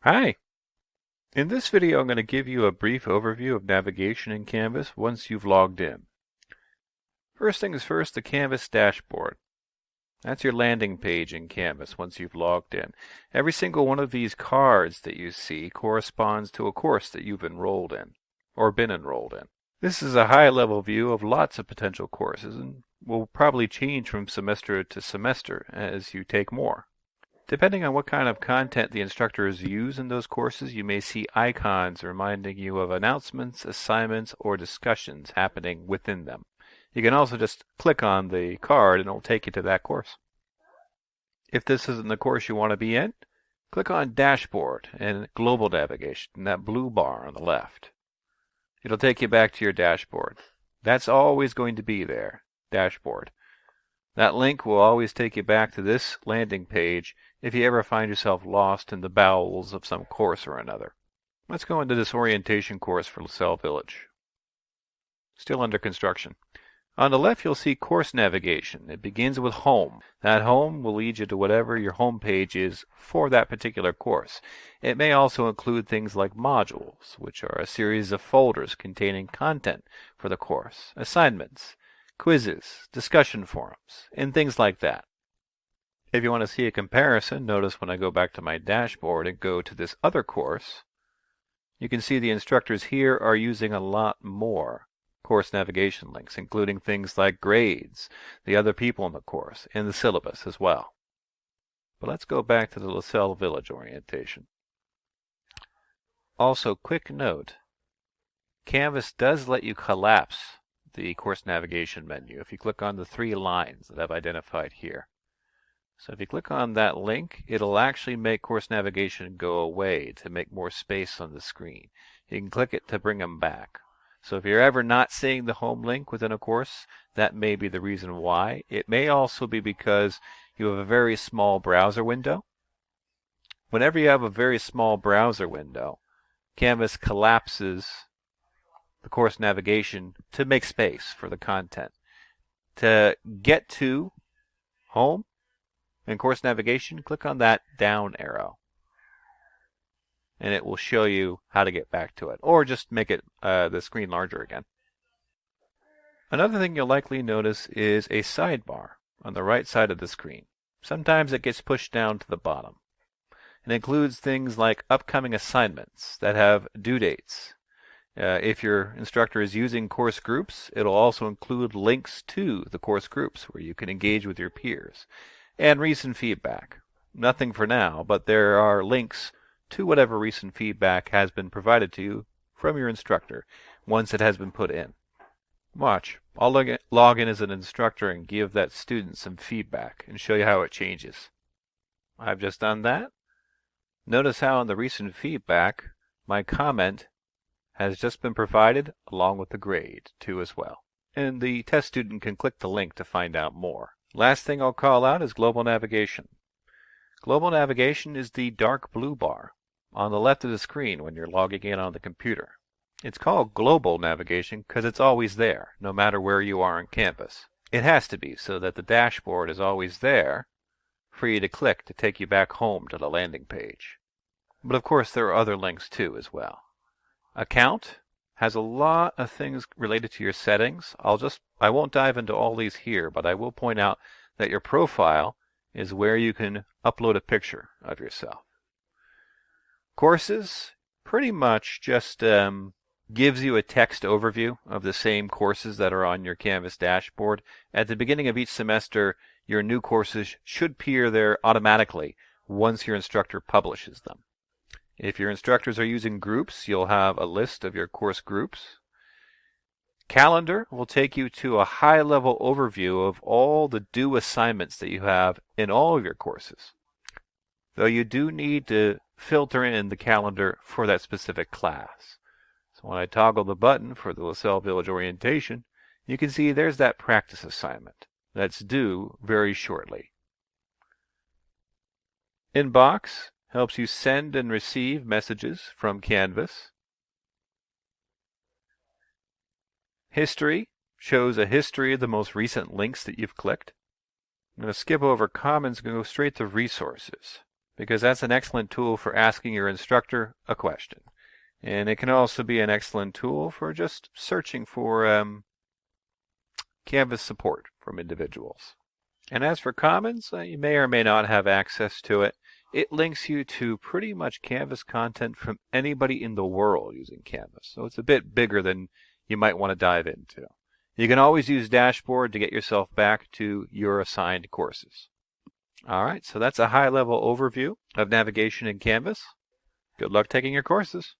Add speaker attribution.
Speaker 1: Hi! In this video I'm going to give you a brief overview of navigation in Canvas once you've logged in. First things first, the Canvas dashboard. That's your landing page in Canvas once you've logged in. Every single one of these cards that you see corresponds to a course that you've enrolled in or been enrolled in. This is a high-level view of lots of potential courses and will probably change from semester to semester as you take more. Depending on what kind of content the instructors use in those courses, you may see icons reminding you of announcements, assignments, or discussions happening within them. You can also just click on the card and it will take you to that course. If this isn't the course you want to be in, click on Dashboard and Global Navigation in that blue bar on the left. It'll take you back to your dashboard. That's always going to be there, Dashboard. That link will always take you back to this landing page if you ever find yourself lost in the bowels of some course or another. Let's go into this orientation course for Lasell Village. Still under construction. On the left you'll see course navigation. It begins with Home. That Home will lead you to whatever your home page is for that particular course. It may also include things like modules, which are a series of folders containing content for the course, assignments, quizzes, discussion forums, and things like that. If you want to see a comparison, notice when I go back to my dashboard and go to this other course, you can see the instructors here are using a lot more course navigation links, including things like grades, the other people in the course, and the syllabus as well. But let's go back to the Lasell Village Orientation. Also, quick note, Canvas does let you collapse the course navigation menu if you click on the three lines that I've identified here. So if you click on that link, it'll actually make course navigation go away to make more space on the screen. You can click it to bring them back. So if you're ever not seeing the home link within a course, that may be the reason why. It may also be because you have a very small browser window. Whenever you have a very small browser window, Canvas collapses the course navigation to make space for the content. To get to Home and course navigation, click on that down arrow and it will show you how to get back to it, or just make it the screen larger again. Another thing you'll likely notice is a sidebar on the right side of the screen. Sometimes it gets pushed down to the bottom. It includes things like upcoming assignments that have due dates. If your instructor is using course groups, it'll also include links to the course groups where you can engage with your peers. And recent feedback. Nothing for now, but there are links to whatever recent feedback has been provided to you from your instructor once it has been put in. Watch. I'll log in as an instructor and give that student some feedback and show you how it changes. I've just done that. Notice how in the recent feedback, my comment has just been provided along with the grade too as well. And the test student can click the link to find out more. Last thing I'll call out is Global Navigation. Global Navigation is the dark blue bar on the left of the screen when you're logging in on the computer. It's called Global Navigation because it's always there, no matter where you are in Canvas. It has to be so that the dashboard is always there for you to click to take you back home to the landing page. But of course there are other links too as well. Account has a lot of things related to your settings. I won't dive into all these here, but I will point out that your profile is where you can upload a picture of yourself. Courses pretty much just gives you a text overview of the same courses that are on your Canvas dashboard. At the beginning of each semester, your new courses should appear there automatically once your instructor publishes them. If your instructors are using groups, you'll have a list of your course groups. Calendar will take you to a high-level overview of all the due assignments that you have in all of your courses. Though you do need to filter in the calendar for that specific class. So when I toggle the button for the Lasell Village Orientation, you can see there's that practice assignment that's due very shortly. Inbox helps you send and receive messages from Canvas. History shows a history of the most recent links that you've clicked. I'm going to skip over comments and go straight to resources. because that's an excellent tool for asking your instructor a question. And it can also be an excellent tool for just searching for Canvas support from individuals. And as for Commons, you may or may not have access to it. It links you to pretty much Canvas content from anybody in the world using Canvas. So it's a bit bigger than you might want to dive into. You can always use Dashboard to get yourself back to your assigned courses. All right, so that's a high-level overview of navigation in Canvas. Good luck taking your courses.